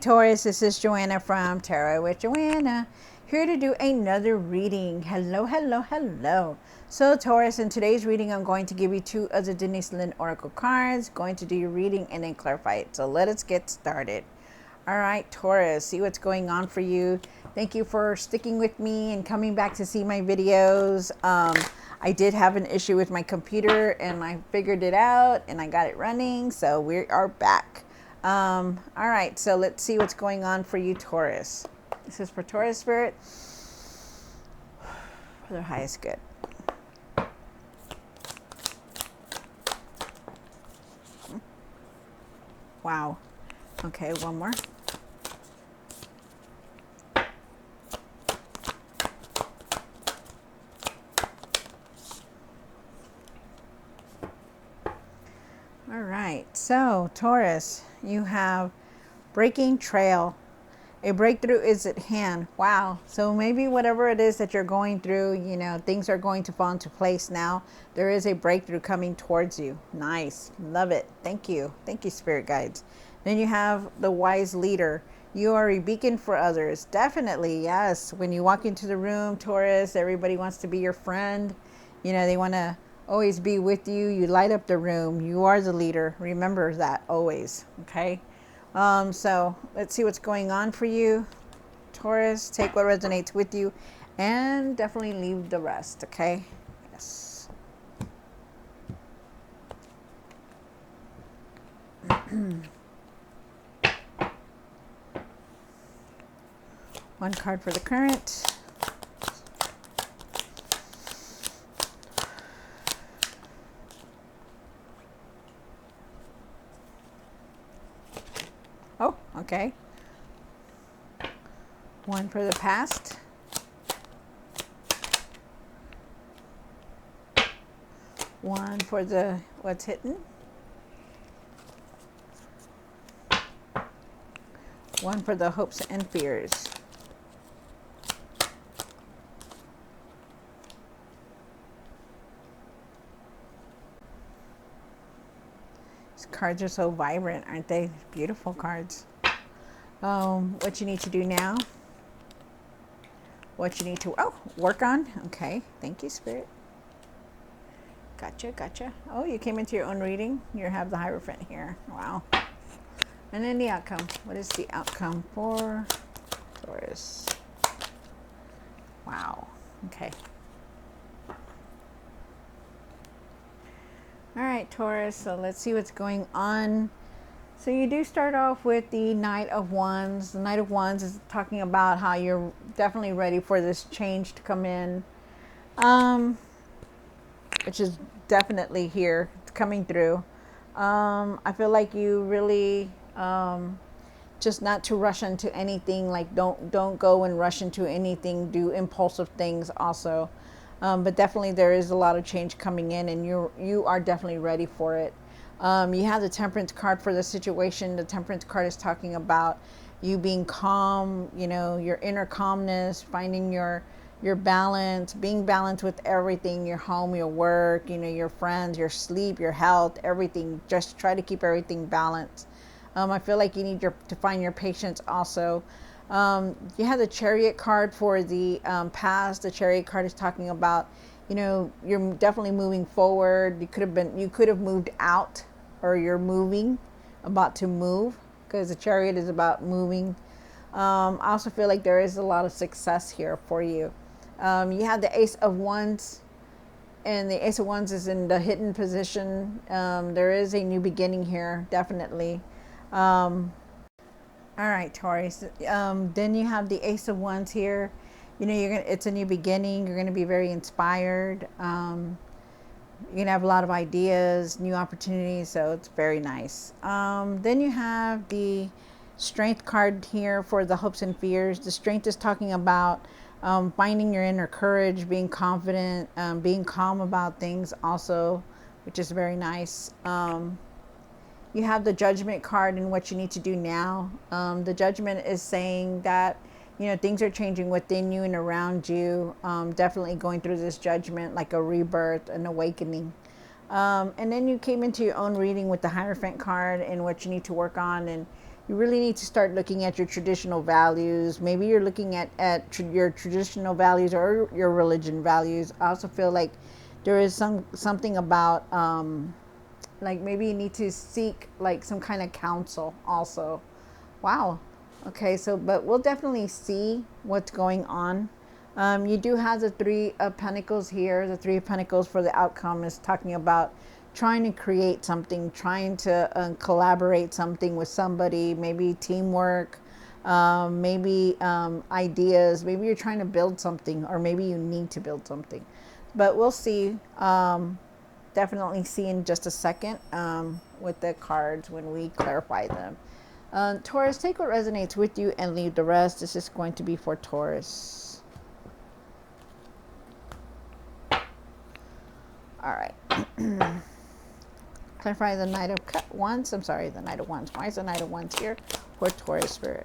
Taurus, this is Joanna from Tarot with Joanna, here to do another reading. Hello, hello, hello. So Taurus, in today's reading, I'm going to give you two of the Denise Lynn Oracle cards, going to do your reading and then clarify it. So let us get started. All right, Taurus, see what's going on for you. Thank you for sticking with me and coming back to see my videos. I did have an issue with my computer and I figured it out and I got it running. So we are back. All right, so let's see what's going on for you, Taurus. This is for Taurus Spirit. For their highest good. Wow. Okay, one more. All right, so Taurus, you have breaking trail. A breakthrough is at hand. Wow. So maybe whatever it is that you're going through, you know, things are going to fall into place now. There is a breakthrough coming towards you. Nice. Love it. Thank you. Thank you, spirit guides. Then you have the wise leader. You are a beacon for others. Definitely, yes. When you walk into the room, Taurus, everybody wants to be your friend. You know, they want to always be with you. You light up the room. You are the leader. Remember that always. Okay. So let's see what's going on for you, Taurus. Take what resonates with you and definitely leave the rest. Okay. Yes. One card for the current. Oh, okay. One for the past. One for the what's hidden. One for the hopes and fears. Cards are so vibrant, aren't they? Beautiful cards. What you need to do now? What you need to work on? Okay, thank you, Spirit. Gotcha, gotcha. Oh, you came into your own reading. You have the Hierophant here. Wow. And then the outcome. What is the outcome for Taurus? Wow. Okay. All right, Taurus, so let's see what's going on. So you do start off with the Knight of Wands. The Knight of Wands is talking about how you're definitely ready for this change to come in, which is definitely here. It's coming through. I feel like you really just not to rush into anything. Like don't go and rush into anything. Do impulsive things also. But definitely there is a lot of change coming in and you are definitely ready for it. You have the Temperance card for the situation. The Temperance card is talking about you being calm, you know, your inner calmness, finding your balance, being balanced with everything, your home, your work, you know, your friends, your sleep, your health, everything. Just try to keep everything balanced. I feel like you need to find your patience also. You have the Chariot card for the past. The Chariot card is talking about, you know, you're definitely moving forward. You could have moved out, or you're moving, about to move, because the Chariot is about moving. I also feel like there is a lot of success here for you. You have the Ace of Wands, and the Ace of Wands is in the hidden position. There is a new beginning here, definitely. All right, Taurus. Then you have the Ace of Wands here. You know, it's a new beginning. You're gonna be very inspired. You're gonna have a lot of ideas, new opportunities. So it's very nice. Then you have the Strength card here for the hopes and fears. The Strength is talking about finding your inner courage, being confident, being calm about things also, which is very nice. You have the Judgment card and what you need to do now. The Judgment is saying that, you know, things are changing within you and around you. Definitely going through this judgment, like a rebirth, an awakening. And then you came into your own reading with the Hierophant card and what you need to work on. And you really need to start looking at your traditional values. Maybe you're looking at your traditional values or your religion values. I also feel like there is something about like maybe you need to seek like some kind of counsel also. Wow. Okay, so but we'll definitely see what's going on. You do have the Three of Pentacles here. The Three of Pentacles for the outcome is talking about trying to create something, trying to collaborate something with somebody, maybe teamwork, maybe ideas. Maybe you're trying to build something, or maybe you need to build something. But we'll see. Definitely see in just a second with the cards when we clarify them. Taurus, take what resonates with you and leave the rest. This is going to be for Taurus. All right. Clarify the Knight of Wands. I'm sorry, the Knight of Wands. Why is the Knight of Wands here for Taurus spirit?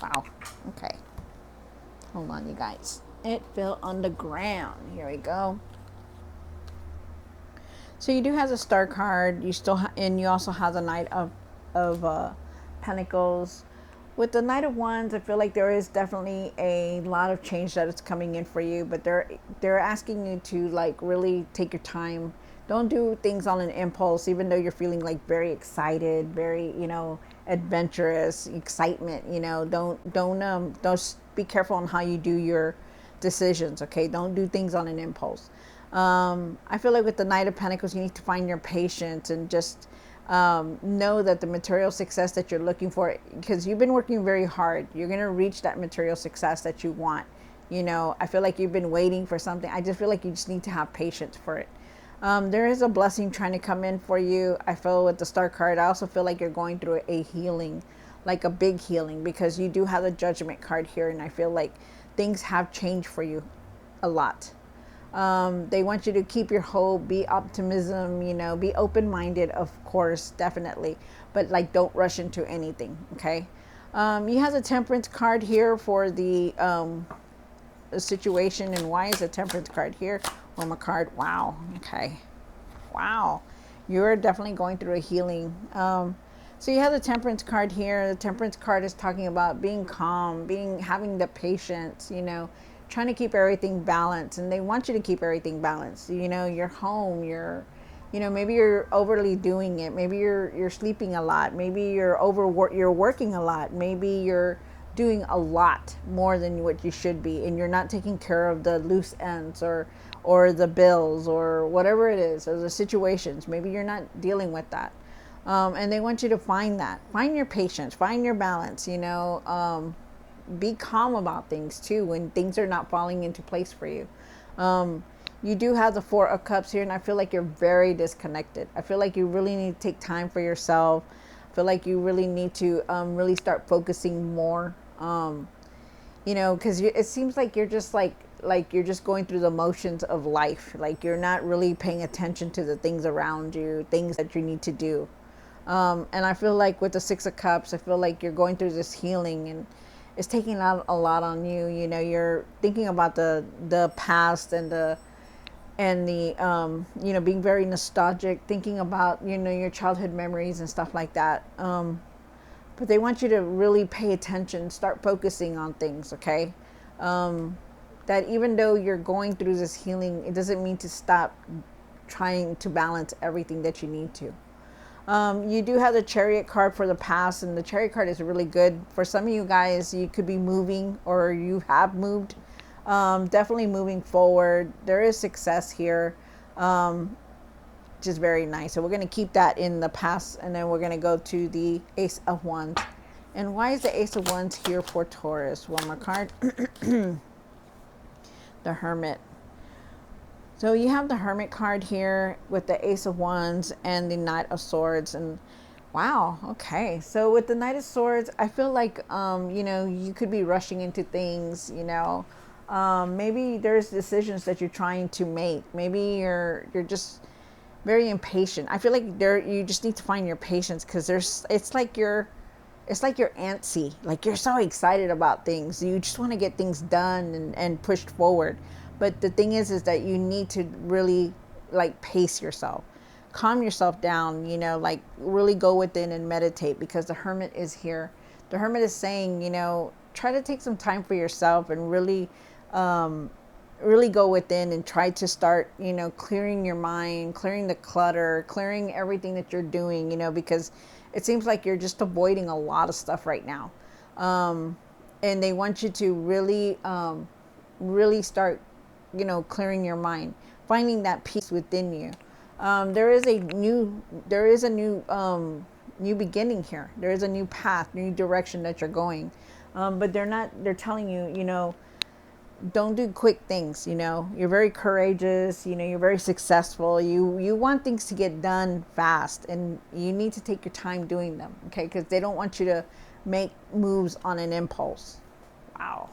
Wow. Okay. Hold on, you guys. It fell on the ground. Here we go. So you do have a Star card. You still and you also have the Knight of Pentacles. With the Knight of Wands, I feel like there is definitely a lot of change that is coming in for you, but they're asking you to like really take your time. Don't do things on an impulse, even though you're feeling like very excited, very, you know, adventurous, excitement. You know, don't be careful on how you do your decisions. Okay, don't do things on an impulse. I feel like with the Knight of Pentacles, you need to find your patience and just know that the material success that you're looking for, because you've been working very hard, you're going to reach that material success that you want. You know, I feel like you've been waiting for something. I just feel like you just need to have patience for it. There is a blessing trying to come in for you. I feel with the Star card, I also feel like you're going through a healing, like a big healing, because you do have the Judgment card here, and I feel like things have changed for you a lot. They want you to keep your hope, be optimism, you know, be open-minded, of course, definitely, but like don't rush into anything. Okay. You have the Temperance card here for the situation. And why is the Temperance card here? One more card. Wow. Okay. Wow. You're definitely going through a healing. So you have the Temperance card here. The Temperance card is talking about being calm, having the patience, you know, trying to keep everything balanced, and they want you to keep everything balanced. You know, your home, you know, maybe you're overly doing it. Maybe you're sleeping a lot. Maybe you're working a lot. Maybe you're doing a lot more than what you should be, and you're not taking care of the loose ends or the bills or whatever it is, or the situations. Maybe you're not dealing with that. And they want you to find your patience, find your balance, you know, be calm about things too when things are not falling into place for you. You do have the Four of Cups here, and I feel like you're very disconnected. I feel like you really need to take time for yourself. I feel like you really need to really start focusing more, you know, because it seems like you're just like you're just going through the motions of life. Like you're not really paying attention to the things around you, things that you need to do. And I feel like with the Six of Cups, I feel like you're going through this healing, and it's taking out a lot on you. You know, you're thinking about the past and the you know, being very nostalgic, thinking about, you know, your childhood memories and stuff like that. But they want you to really pay attention, start focusing on things, okay? That even though you're going through this healing, it doesn't mean to stop trying to balance everything that you need to. You do have the Chariot card for the past, and the Chariot card is really good. For some of you guys, you could be moving, or you have moved. Definitely moving forward. There is success here, which is very nice. So we're going to keep that in the past, and then we're going to go to the Ace of Wands. And why is the Ace of Wands here for Taurus? One more card. The Hermit. So you have the Hermit card here with the Ace of Wands and the Knight of Swords. And wow, okay. So with the Knight of Swords, I feel like, you know, you could be rushing into things, you know. Maybe there's decisions that you're trying to make. Maybe you're just very impatient. I feel like you just need to find your patience, because it's like you're antsy. Like you're so excited about things. You just want to get things done and pushed forward. But the thing is that you need to really like pace yourself, calm yourself down, like really go within and meditate, because the Hermit is here. The Hermit is saying, try to take some time for yourself and really, really go within and try to start, clearing your mind, clearing the clutter, clearing everything that you're doing, because it seems like you're just avoiding a lot of stuff right now. And they want you to really, really start, clearing your mind, finding that peace within you. There is a new, new beginning here. There is a new path, new direction that you're going. But they're telling you, don't do quick things. You're very courageous, you're very successful. You want things to get done fast, and you need to take your time doing them. Okay. Because they don't want you to make moves on an impulse. Wow.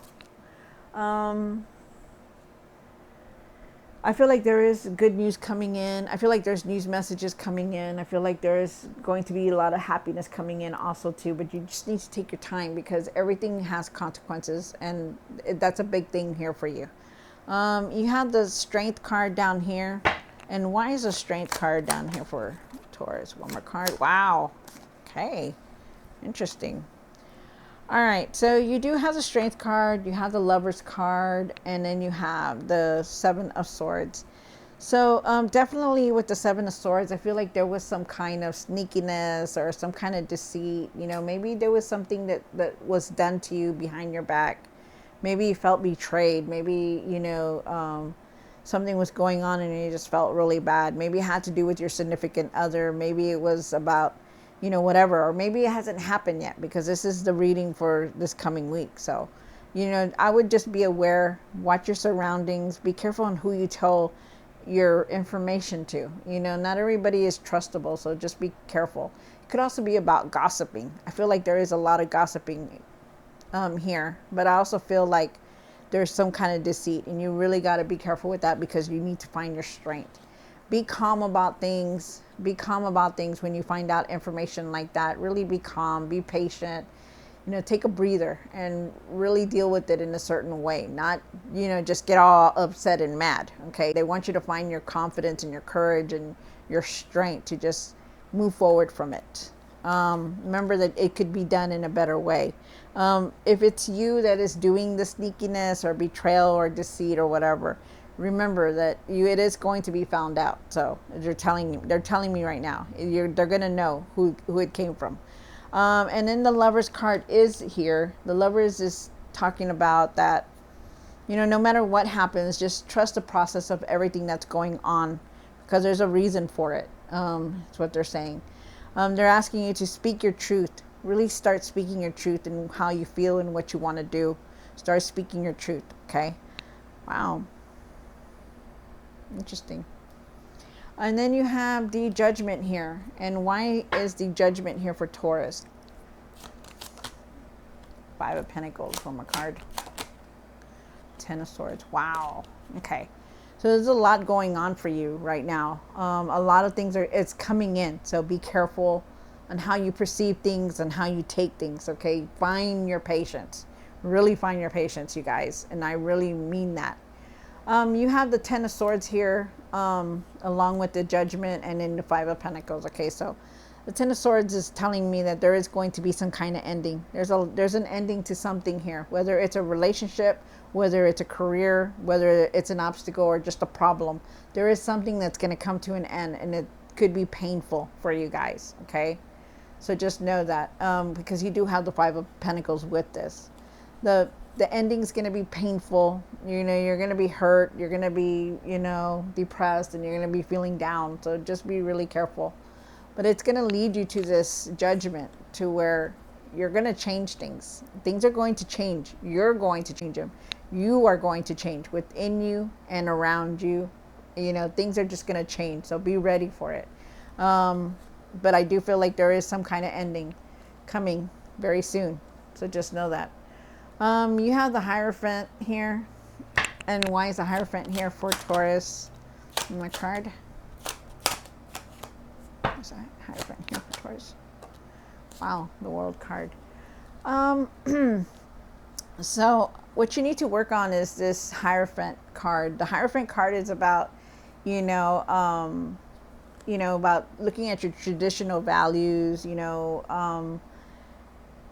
I feel like there is good news coming in. I feel like there's news messages coming in. I feel like there is going to be a lot of happiness coming in also too, but you just need to take your time, because everything has consequences, and that's a big thing here for you. You have the Strength card down here. And why is the Strength card down here for Taurus? One more card. Wow. Okay. Interesting. All right, so you do have the Strength card, you have the Lover's card, and then you have the Seven of Swords. So definitely with the Seven of Swords, I feel like there was some kind of sneakiness or some kind of deceit. Maybe there was something that was done to you behind your back. Maybe you felt betrayed. Maybe, something was going on and you just felt really bad. Maybe it had to do with your significant other. Maybe it was about whatever, or maybe it hasn't happened yet, because this is the reading for this coming week. So, I would just be aware, watch your surroundings, be careful on who you tell your information to. Not everybody is trustable, so just be careful. It could also be about gossiping. I feel like there is a lot of gossiping here, but I also feel like there's some kind of deceit, and you really got to be careful with that, because you need to find your strength. Be calm about things. Be calm about things when you find out information like that. Really be calm, be patient, take a breather and really deal with it in a certain way. Not, just get all upset and mad. Okay. They want you to find your confidence and your courage and your strength to just move forward from it. Remember that it could be done in a better way. If it's you that is doing the sneakiness or betrayal or deceit or whatever, remember that it is going to be found out. So they're telling me right now, they're going to know who it came from. And then the Lover's card is here. The Lovers is talking about that, no matter what happens, just trust the process of everything that's going on, because there's a reason for it. That's what they're saying. They're asking you to speak your truth. Really start speaking your truth and how you feel and what you want to do. Start speaking your truth. Okay. Wow. Interesting. And then you have the Judgment here. And why is the Judgment here for Taurus? Five of Pentacles, one more card. Ten of Swords. Wow. Okay. So there's a lot going on for you right now. A lot of things it's coming in. So be careful on how you perceive things and how you take things. Okay. Find your patience. Really find your patience, you guys. And I really mean that. You have the Ten of Swords here, along with the Judgment, and then the Five of Pentacles. Okay, so the Ten of Swords is telling me that there is going to be some kind of ending. There's an ending to something here, whether it's a relationship, whether it's a career, whether it's an obstacle or just a problem. There is something that's going to come to an end, and it could be painful for you guys. Okay, so just know that, because you do have the Five of Pentacles with this. The ending is going to be painful. You're going to be hurt. You're going to be, depressed, and you're going to be feeling down. So just be really careful. But it's going to lead you to this judgment, to where you're going to change things. Things are going to change. You're going to change them. You are going to change within you and around you. Things are just going to change. So be ready for it. But I do feel like there is some kind of ending coming very soon. So just know that. You have the Hierophant here. And why is the Hierophant here for Taurus? My card. There's a Hierophant here for Taurus. Wow, the World card. So what you need to work on is this Hierophant card. The Hierophant card is about, you know, about looking at your traditional values, even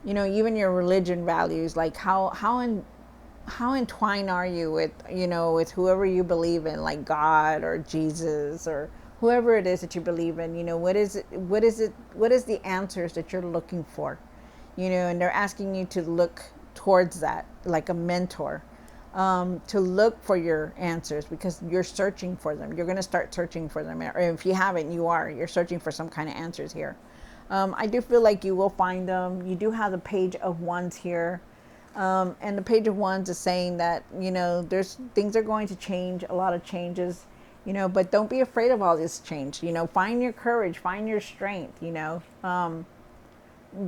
your religion values, like how entwined are you with, with whoever you believe in, like God or Jesus or whoever it is that you believe in. What is the answers that you're looking for, and they're asking you to look towards that, like a mentor, to look for your answers, because you're searching for them. You're going to start searching for them, or if you haven't, you're searching for some kind of answers here. I do feel like you will find them. You do have the Page of Wands here. And the Page of Wands is saying that, there's things are going to change, a lot of changes, but don't be afraid of all this change. Find your courage, find your strength,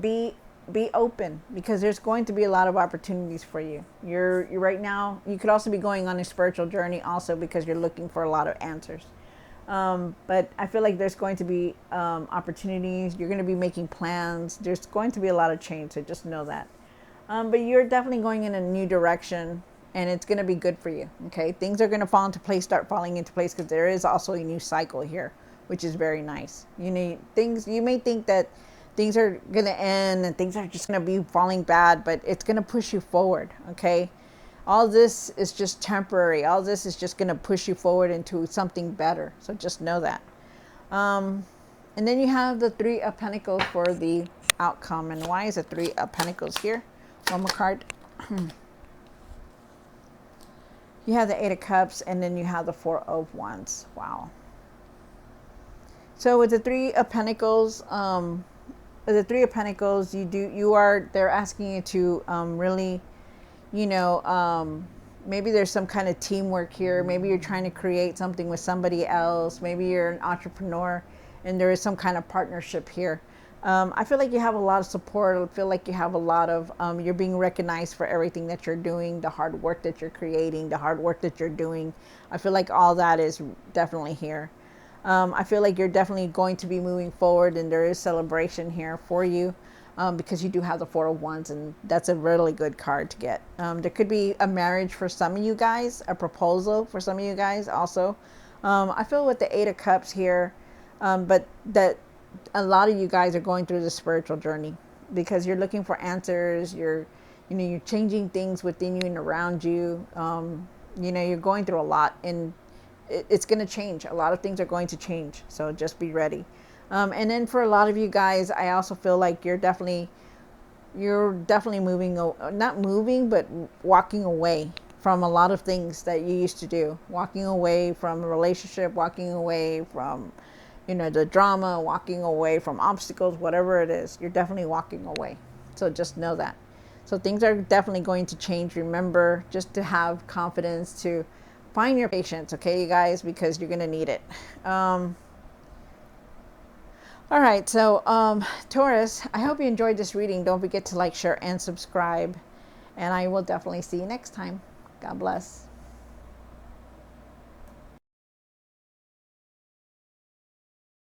be be open, because there's going to be a lot of opportunities for you. You're right now, you could also be going on a spiritual journey also, because you're looking for a lot of answers. But I feel like there's going to be opportunities. You're going to be making plans. There's going to be a lot of change, so just know that. But you're definitely going in a new direction, and it's going to be good for you. Okay, things are going to fall into place, start falling into place, because there is also a new cycle here, which is very nice. You may think that things are going to end and things are just going to be falling bad, but it's going to push you forward. Okay, all this is just temporary. All this is just going to push you forward into something better. So just know that. And then you have the Three of Pentacles for the outcome. And why is the Three of Pentacles here? One more card. You have the Eight of Cups, and then you have the Four of Wands. Wow. So with the Three of Pentacles, they're asking you to really, maybe there's some kind of teamwork here. Maybe you're trying to create something with somebody else. Maybe you're an entrepreneur and there is some kind of partnership here. I feel like you have a lot of support. I feel like you have a lot of, you're being recognized for everything that you're doing, the hard work that you're creating, the hard work that you're doing. I feel like all that is definitely here. I feel like you're definitely going to be moving forward, and there is celebration here for you, because you do have the Four of Wands, and that's a really good card to get. There could be a marriage for some of you guys, a proposal for some of you guys also. I feel with the Eight of Cups here, but that a lot of you guys are going through the spiritual journey, because you're looking for answers. You're changing things within you and around you. You're going through a lot, and it's going to change. A lot of things are going to change, so just be ready. And then for a lot of you guys, I also feel like you're definitely moving, not moving, but walking away from a lot of things that you used to do. Walking away from a relationship, walking away from, the drama, walking away from obstacles, whatever it is. You're definitely walking away. So just know that. So things are definitely going to change. Remember just to have confidence, to find your patience, okay, you guys, because you're going to need it. All right, so Taurus, I hope you enjoyed this reading. Don't forget to like, share, and subscribe. And I will definitely see you next time. God bless.